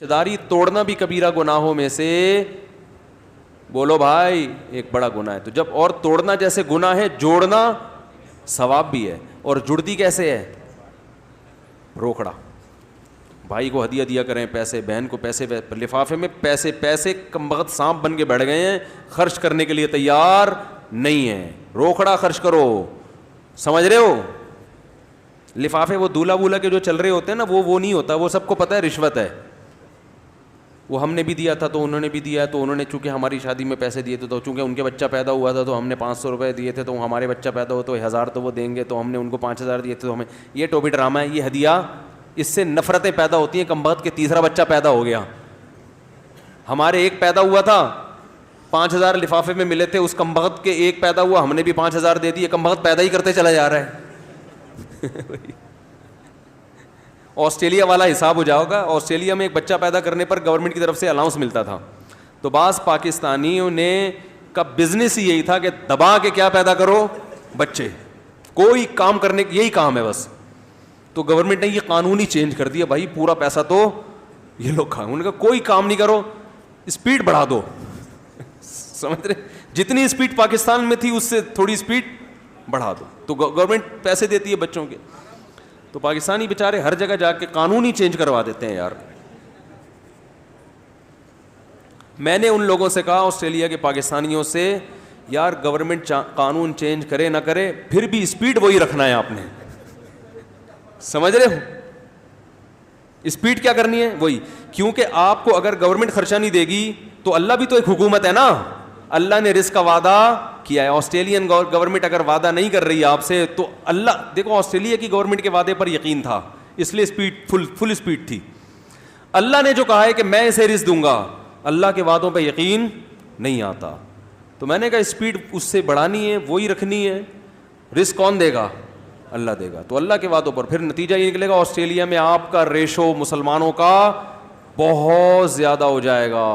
رشتہ داری توڑنا بھی کبیرہ گناہوں میں سے، بولو بھائی، ایک بڑا گناہ ہے. تو جب اور توڑنا جیسے گناہ ہے، جوڑنا ثواب بھی ہے. اور جڑتی کیسے ہے؟ روکڑا. بھائی کو ہدیہ دیا کریں پیسے، بہن کو پیسے، لفافے میں پیسے، پیسے کمبخت سانپ بن کے بیٹھ گئے ہیں، خرچ کرنے کے لیے تیار نہیں ہیں. روکڑا خرچ کرو. سمجھ رہے ہو؟ لفافے وہ دولہا وولہا کے جو چل رہے ہوتے ہیں نا، وہ نہیں ہوتا، وہ سب کو پتہ ہے رشوت ہے. وہ ہم نے بھی دیا تھا تو انہوں نے بھی دیا، تو انہوں نے چونکہ ہماری شادی میں پیسے دیے تھے تو چونکہ ان کے بچہ پیدا ہوا تھا تو ہم نے 500 روپے دیے تھے، تو ہمارے بچہ پیدا ہو تو 1000 تو وہ دیں گے، تو ہم نے ان کو 5000 دیے تھے تو ہمیں. یہ ٹوپی ڈرامہ ہے، یہ ہدیہ. اس سے نفرتیں پیدا ہوتی ہیں. کمبخت کے تیسرا بچہ پیدا ہو گیا. ہمارے ایک پیدا ہوا تھا، 5000 لفافے میں ملے تھے، اس کمبخت کے ایک پیدا ہوا، ہم نے بھی 5000 دے دیے. کمبخت پیدا ہی کرتے چلا جا رہا ہے. آسٹریلیا والا حساب ہو جاؤ گا. آسٹریلیا میں ایک بچہ پیدا کرنے پر گورنمنٹ کی طرف سے الاؤنس ملتا تھا. تو بعض پاکستانیوں نے کا بزنس ہی یہی تھا کہ دبا کے کیا پیدا کرو؟ بچے. کوئی کام کرنے یہی کام ہے بس. تو گورنمنٹ نے یہ قانون ہی چینج کر دیا، بھائی پورا پیسہ تو یہ لوگ کھائیں. انہوں نے کہا کوئی کام نہیں کرو، اسپیڈ بڑھا دو. سمجھ رہے؟ جتنی اسپیڈ پاکستان میں تھی اس سے تھوڑی اسپیڈ بڑھا دو. تو گورنمنٹ پیسے دیتی ہے بچوں کے. تو پاکستانی بیچارے ہر جگہ جا کے قانون ہی چینج کروا دیتے ہیں یار. میں نے ان لوگوں سے کہا، آسٹریلیا کے پاکستانیوں سے، یار گورنمنٹ قانون چینج کرے نہ کرے پھر بھی اسپیڈ وہی رکھنا ہے آپ نے. سمجھ رہے ہو؟ اسپیڈ کیا کرنی ہے؟ وہی. کیونکہ آپ کو اگر گورنمنٹ خرچہ نہیں دے گی تو اللہ بھی تو ایک حکومت ہے نا. اللہ نے رزق کا وعدہ کیا ہے. آسٹریلین گورنمنٹ اگر وعدہ نہیں کر رہی ہے آپ سے تو اللہ، دیکھو آسٹریلیا کی گورنمنٹ کے وعدے پر یقین تھا اس لیے اسپیڈ فل اسپیڈ تھی. اللہ نے جو کہا ہے کہ میں اسے رزق دوں گا، اللہ کے وعدوں پہ یقین نہیں آتا. تو میں نے کہا اسپیڈ اس سے بڑھانی ہے، وہی رکھنی ہے. رزق کون دے گا؟ اللہ دے گا. تو اللہ کے وعدوں پر پھر نتیجہ یہ نکلے گا آسٹریلیا میں آپ کا ریشو مسلمانوں کا بہت زیادہ ہو جائے گا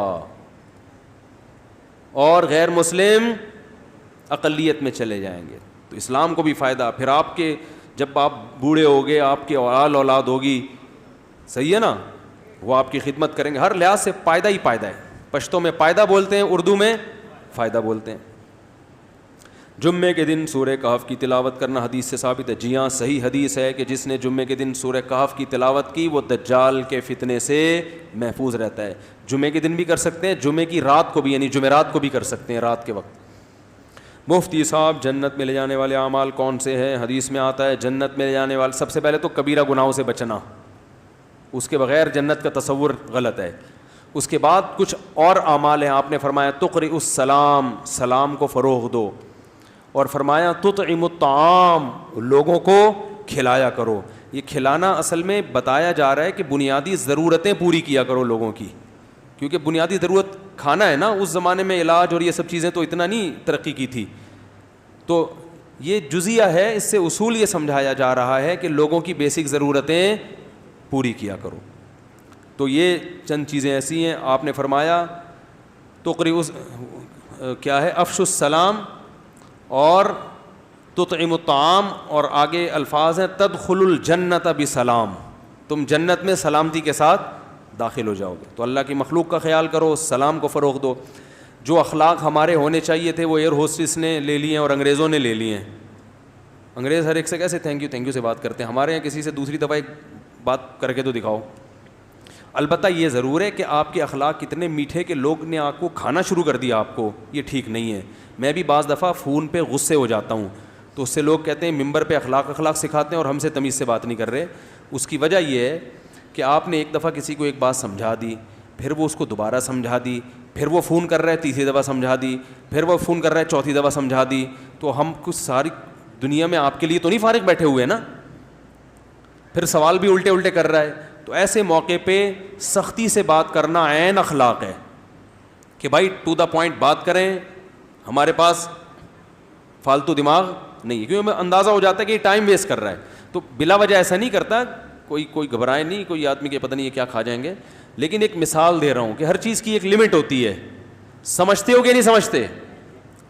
اور غیر مسلم اقلیت میں چلے جائیں گے. تو اسلام کو بھی فائدہ. پھر آپ کے جب آپ بوڑھے ہوگے، آپ کی اولاد ہوگی، صحیح ہے نا، وہ آپ کی خدمت کریں گے. ہر لحاظ سے فائدہ ہی فائدہ ہے. پشتو میں فائدہ بولتے ہیں، اردو میں فائدہ بولتے ہیں. جمعے کے دن سورہ کہف کی تلاوت کرنا حدیث سے ثابت ہے. جی ہاں، صحیح حدیث ہے کہ جس نے جمعے کے دن سورہ کہف کی تلاوت کی وہ دجال کے فتنے سے محفوظ رہتا ہے. جمعے کے دن بھی کر سکتے ہیں، جمعے کی رات کو بھی، یعنی جمعرات کو بھی کر سکتے ہیں رات کے وقت. مفتی صاحب، جنت میں لے جانے والے اعمال کون سے ہیں؟ حدیث میں آتا ہے جنت میں لے جانے والے، سب سے پہلے تو کبیرہ گناہوں سے بچنا، اس کے بغیر جنت کا تصور غلط ہے. اس کے بعد کچھ اور اعمال ہیں. آپ نے فرمایا تقرئ السلام، سلام کو فروغ دو، اور فرمایا تطعم الطعام، لوگوں کو کھلایا کرو. یہ کھلانا اصل میں بتایا جا رہا ہے کہ بنیادی ضرورتیں پوری کیا کرو لوگوں کی، کیونکہ بنیادی ضرورت کھانا ہے نا. اس زمانے میں علاج اور یہ سب چیزیں تو اتنا نہیں ترقی کی تھی. تو یہ جزیہ ہے، اس سے اصول یہ سمجھایا جا رہا ہے کہ لوگوں کی بیسک ضرورتیں پوری کیا کرو. تو یہ چند چیزیں ایسی ہیں. آپ نے فرمایا کیا ہے؟ افشوا السلام اور تطعم الطعام، اور آگے الفاظ ہیں تدخل الجنت بسلام، تم جنت میں سلامتی کے ساتھ داخل ہو جاؤ گے. تو اللہ کی مخلوق کا خیال کرو، سلام کو فروغ دو. جو اخلاق ہمارے ہونے چاہیے تھے وہ ایئر ہوسٹس نے لے لیے ہیں اور انگریزوں نے لے لیے ہیں. انگریز ہر ایک سے کیسے تھینک یو سے بات کرتے ہیں، ہمارے یہاں کسی سے دوسری دفعہ ایک بات کر کے تو دکھاؤ. البتہ یہ ضرور ہے کہ آپ کے اخلاق کتنے میٹھے کہ لوگ نے آپ کو کھانا شروع کر دیا آپ کو، یہ ٹھیک نہیں ہے. میں بھی بعض دفعہ فون پہ غصے ہو جاتا ہوں تو اس سے لوگ کہتے ہیں ممبر پہ اخلاق سکھاتے ہیں اور ہم سے تمیز سے بات نہیں کر رہے. اس کی وجہ یہ ہے کہ آپ نے ایک دفعہ کسی کو ایک بات سمجھا دی، پھر وہ اس کو دوبارہ سمجھا دی، پھر وہ فون کر رہا ہے تیسری دفعہ سمجھا دی، پھر وہ فون کر رہا ہے چوتھی دفعہ سمجھا دی. تو ہم کچھ ساری دنیا میں آپ کے لیے تو نہیں فارغ بیٹھے ہوئے نا، پھر سوال بھی الٹے کر رہا ہے. تو ایسے موقع پہ سختی سے بات کرنا عین اخلاق ہے کہ بھائی ٹو دا پوائنٹ بات کریں، ہمارے پاس فالتو دماغ نہیں ہے. کیونکہ ہمیں اندازہ ہو جاتا ہے کہ یہ ٹائم ویسٹ کر رہا ہے. تو بلا وجہ ایسا نہیں کرتا، کوئی گھبرائے نہیں، کوئی آدمی کے پتہ نہیں ہے کیا کھا جائیں گے. لیکن ایک مثال دے رہا ہوں کہ ہر چیز کی ایک لمٹ ہوتی ہے. سمجھتے ہو کہ نہیں سمجھتے؟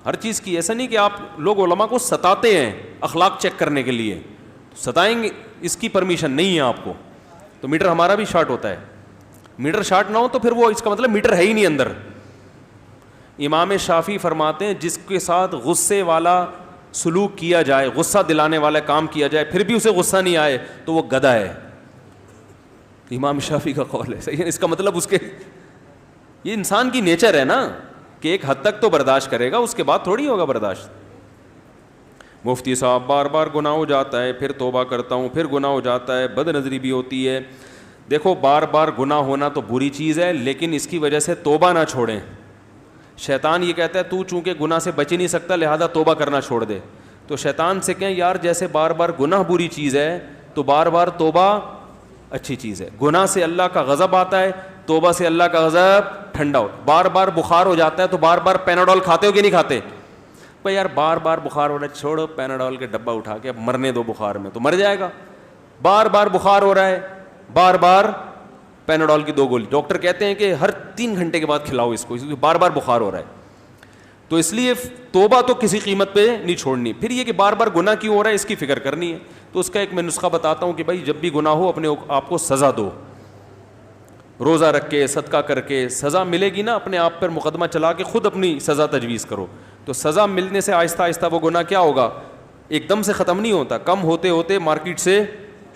ہر چیز کی. ایسا نہیں کہ آپ لوگ علماء کو ستاتے ہیں اخلاق چیک کرنے کے لیے، ستائیں گے، اس کی پرمیشن نہیں ہے آپ کو. تو میٹر ہمارا بھی شارٹ ہوتا ہے. میٹر شارٹ نہ ہو تو پھر وہ اس کا مطلب میٹر ہے ہی نہیں اندر. امام شافعی فرماتے ہیں جس کے ساتھ غصے والا سلوک کیا جائے, غصہ دلانے والا کام کیا جائے, پھر بھی اسے غصہ نہیں آئے تو وہ گدھا ہے. امام شافعی کا قول ہے. صحیح ہے, اس کا مطلب اس کے, یہ انسان کی نیچر ہے نا کہ ایک حد تک تو برداشت کرے گا, اس کے بعد تھوڑی ہوگا برداشت. مفتی صاحب بار بار گناہ ہو جاتا ہے, پھر توبہ کرتا ہوں, پھر گناہ ہو جاتا ہے, بد نظری بھی ہوتی ہے. دیکھو بار بار گناہ ہونا تو بری چیز ہے, لیکن اس کی وجہ سے توبہ نہ چھوڑیں. شیطان یہ کہتا ہے تو چونکہ گناہ سے بچ ہی نہیں سکتا لہذا توبہ کرنا چھوڑ دے. تو شیطان سے کہیں یار جیسے بار بار گناہ بری چیز ہے تو بار بار توبہ اچھی چیز ہے. گناہ سے اللہ کا غضب آتا ہے, توبہ سے اللہ کا غضب ٹھنڈا ہو. بار بار بخار ہو جاتا ہے تو بار بار پیناڈول کھاتے ہو کہ نہیں کھاتے؟ بھائی یار بار بار بخار ہو رہا ہے, چھوڑو پیناڈول کے ڈبہ اٹھا کے اب مرنے دو بخار میں, تو مر جائے گا. بار بار بخار ہو رہا ہے, بار بار پیناڈول کی 2 گولی, ڈاکٹر کہتے ہیں کہ ہر 3 گھنٹے کے بعد کھلاؤ اس کو, بار بار بخار ہو رہا ہے. تو اس لیے توبہ تو کسی قیمت پہ نہیں چھوڑنی. پھر یہ کہ بار بار گناہ کیوں ہو رہا ہے اس کی فکر کرنی ہے. تو اس کا ایک میں نسخہ بتاتا ہوں کہ بھائی جب بھی گناہ ہو اپنے آپ کو سزا دو, روزہ رکھ کے صدقہ کر کے. سزا ملے گی نا, اپنے آپ پر مقدمہ چلا کے خود اپنی سزا تجویز کرو. تو سزا ملنے سے آہستہ آہستہ وہ گناہ کیا ہوگا, ایک دم سے ختم نہیں ہوتا, کم ہوتے ہوتے مارکیٹ سے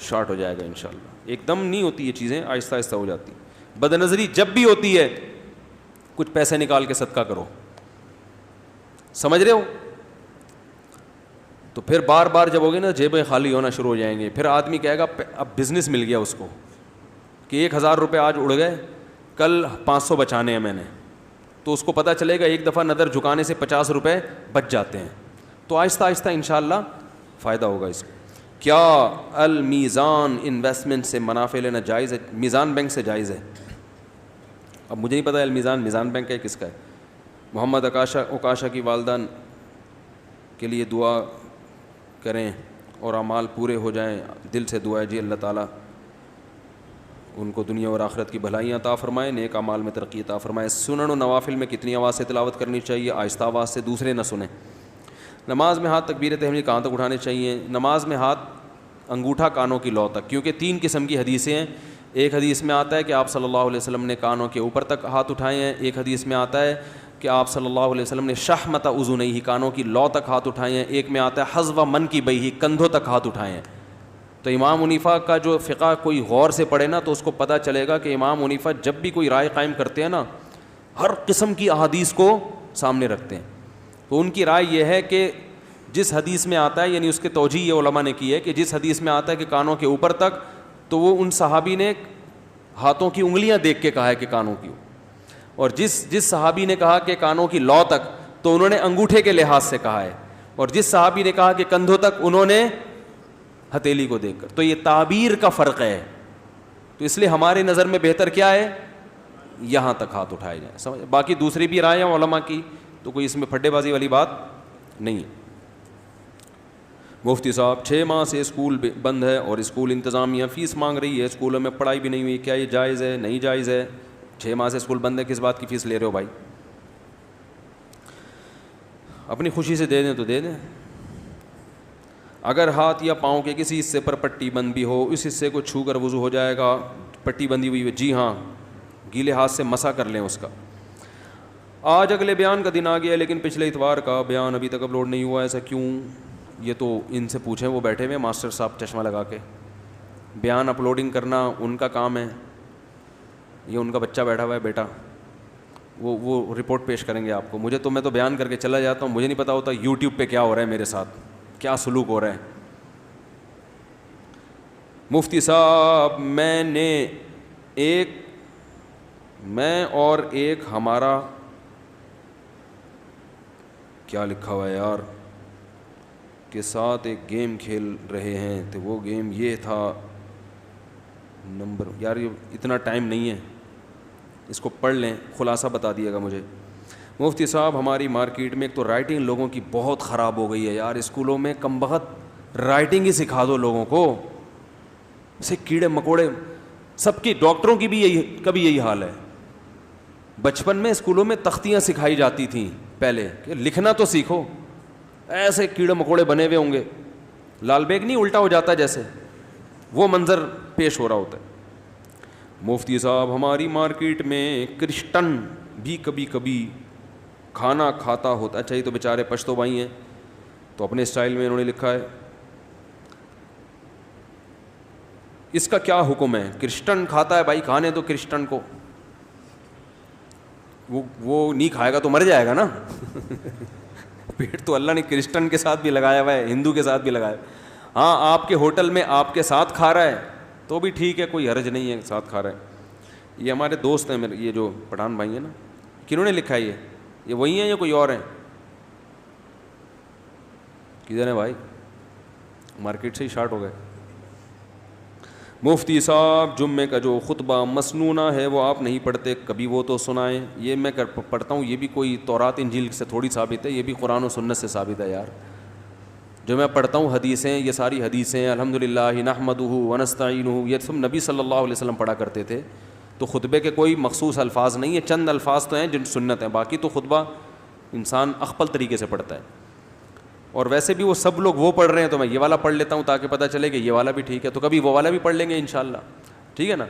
شارٹ ہو جائے گا انشاءاللہ. ایک دم نہیں ہوتی یہ چیزیں, آہستہ آہستہ ہو جاتی. بد نظری جب بھی ہوتی ہے کچھ پیسے نکال کے صدقہ کرو, سمجھ رہے ہو؟ تو پھر بار بار جب ہوگی نا جیبیں خالی ہونا شروع ہو جائیں گے. پھر آدمی کہے گا اب بزنس مل گیا اس کو کہ 1000 روپے آج اڑ گئے, کل 500 بچانے ہیں میں نے. تو اس کو پتہ چلے گا ایک دفعہ نظر جھکانے سے 50 روپے بچ جاتے ہیں. تو آہستہ آہستہ انشاءاللہ فائدہ ہوگا اس کو. کیا المیزان انویسٹمنٹ سے منافع لینا جائز ہے؟ میزان بینک سے جائز ہے. اب مجھے نہیں پتا المیزان میزان بینک ہے کس کا ہے. محمد اوکاشا کی والدہ کے لیے دعا کریں اور اعمال پورے ہو جائیں, دل سے دعا ہے جی. اللہ تعالیٰ ان کو دنیا اور آخرت کی بھلائیاں عطا فرمائے, نیک اعمال میں ترقی عطا فرمائے. سنن و نوافل میں کتنی آواز سے تلاوت کرنی چاہیے؟ آہستہ آواز سے, دوسرے نہ سنیں. نماز میں ہاتھ تکبیر تحمیل کہاں تک اٹھانے چاہیے؟ نماز میں ہاتھ انگوٹھا کانوں کی لو تک, کیونکہ 3 قسم کی حدیثیں ہیں. ایک حدیث میں آتا ہے کہ آپ صلی اللہ علیہ وسلم نے کانوں کے اوپر تک ہاتھ اٹھائے ہیں. ایک حدیث میں آتا ہے کہ آپ صلی اللہ علیہ وسلم نے شحمت اذنیہ کانوں کی لو تک ہاتھ اٹھائے ہیں. ایک میں آتا ہے حذو منکبیہ کندھوں تک ہاتھ اٹھائے ہیں. تو امام حنیفہ کا جو فقہ کوئی غور سے پڑھے نا تو اس کو پتہ چلے گا کہ امام حنیفہ جب بھی کوئی رائے قائم کرتے ہیں نا ہر قسم کی احادیث کو سامنے رکھتے ہیں. تو ان کی رائے یہ ہے کہ جس حدیث میں آتا ہے, یعنی اس کے توجیہ یہ علماء نے کی ہے کہ جس حدیث میں آتا ہے کہ کانوں کے اوپر تک, تو وہ ان صحابی نے ہاتھوں کی انگلیاں دیکھ کے کہا ہے کہ کانوں کی, اور جس صحابی نے کہا کہ کانوں کی لو تک تو انہوں نے انگوٹھے کے لحاظ سے کہا ہے, اور جس صحابی نے کہا کہ کندھوں تک انہوں نے ہتھیلی کو دیکھ کر. تو یہ تعبیر کا فرق ہے. تو اس لیے ہماری نظر میں بہتر کیا ہے, یہاں تک ہاتھ اٹھائے جائیں. سمجھ, باقی دوسری بھی رائے ہیں علماء کی, تو کوئی اس میں پھڈے بازی والی بات نہیں ہے. مفتی صاحب 6 ماہ سے اسکول بند ہے اور اسکول انتظامیہ فیس مانگ رہی ہے, اسکولوں میں پڑھائی بھی نہیں ہوئی, کیا یہ جائز ہے نہیں جائز ہے؟ 6 ماہ سے اسکول بند ہے, کس بات کی فیس لے رہے ہو بھائی؟ اپنی خوشی سے دے دیں تو دے دیں. اگر ہاتھ یا پاؤں کے کسی حصے پر پٹی بند بھی ہو اس حصے کو چھو کر وضو ہو جائے گا؟ پٹی بندی ہوئی ہے جی ہاں, گیلے ہاتھ سے مسا کر لیں اس کا. آج اگلے بیان کا دن آ گیا لیکن پچھلے اتوار کا بیان ابھی تک اپلوڈ نہیں ہوا, ایسا کیوں؟ یہ تو ان سے پوچھیں, وہ بیٹھے ہوئے ماسٹر صاحب چشمہ لگا کے. بیان اپلوڈنگ کرنا ان کا کام ہے, یہ ان کا بچہ بیٹھا ہوا ہے بیٹا, وہ رپورٹ پیش کریں گے آپ کو. مجھے تو میں تو بیان کر کے چلا جاتا ہوں, مجھے نہیں پتا ہوتا یوٹیوب پہ کیا ہو رہا ہے میرے ساتھ, کیا سلوک ہو رہا ہے. مفتی صاحب میں اور ایک ہمارا کیا لکھا ہوا ہے یار کے ساتھ ایک گیم کھیل رہے ہیں, تو وہ گیم یہ تھا نمبر, یار یہ اتنا ٹائم نہیں ہے, اس کو پڑھ لیں, خلاصہ بتا دیے گا مجھے. مفتی صاحب ہماری مارکیٹ میں ایک تو رائٹنگ لوگوں کی بہت خراب ہو گئی ہے یار, اسکولوں میں کم بخت رائٹنگ ہی سکھا دو لوگوں کو, اسے کیڑے مکوڑے سب کی, ڈاکٹروں کی بھی یہی حال ہے. بچپن میں اسکولوں میں تختیاں سکھائی جاتی تھیں پہلے کہ لکھنا تو سیکھو, ایسے کیڑے مکوڑے بنے ہوئے ہوں گے, لال بیگ نہیں الٹا ہو جاتا جیسے, وہ منظر پیش ہو رہا ہوتا ہے. مفتی صاحب ہماری مارکیٹ میں کرسچن بھی کبھی کبھی کھانا کھاتا ہوتا. اچھا یہ تو بیچارے پشتو بھائی ہیں تو اپنے اسٹائل میں انہوں نے لکھا ہے. اس کا کیا حکم ہے؟ کرسچن کھاتا ہے بھائی کھانے تو کرسچن کو, وہ نہیں کھائے گا تو مر جائے گا نا. پیٹ تو اللہ نے کرسچن کے ساتھ بھی لگایا ہوا ہے, ہندو کے ساتھ بھی لگایا. ہاں آپ کے ہوٹل میں آپ کے ساتھ کھا رہا ہے تو بھی ٹھیک ہے, کوئی حرج نہیں ہے, ساتھ کھا رہا ہے. یہ ہمارے دوست ہیں میرے, یہ جو پٹھان بھائی ہیں نا, کنہوں نے لکھا ہے یہ وہی ہیں یا کوئی اور ہیں؟ کدھر ہیں بھائی؟ مارکیٹ سے ہی شارٹ ہو گئے. مفتی صاحب جمعے کا جو خطبہ مسنونہ ہے وہ آپ نہیں پڑھتے, کبھی وہ تو سنائیں. یہ میں پڑھتا ہوں, یہ بھی کوئی تورات انجیل سے تھوڑی ثابت ہے, یہ بھی قرآن و سنت سے ثابت ہے یار. جو میں پڑھتا ہوں حدیثیں, یہ ساری حدیثیں الحمدللہ نحمدہ ونستعینہ, یہ سب نبی صلی اللہ علیہ وسلم پڑھا کرتے تھے. تو خطبے کے کوئی مخصوص الفاظ نہیں ہے, چند الفاظ تو ہیں جن سنت ہیں, باقی تو خطبہ انسان اخپل طریقے سے پڑھتا ہے. اور ویسے بھی وہ سب لوگ وہ پڑھ رہے ہیں تو میں یہ والا پڑھ لیتا ہوں تاکہ پتہ چلے کہ یہ والا بھی ٹھیک ہے, تو کبھی وہ والا بھی پڑھ لیں گے انشاءاللہ, ٹھیک ہے نا.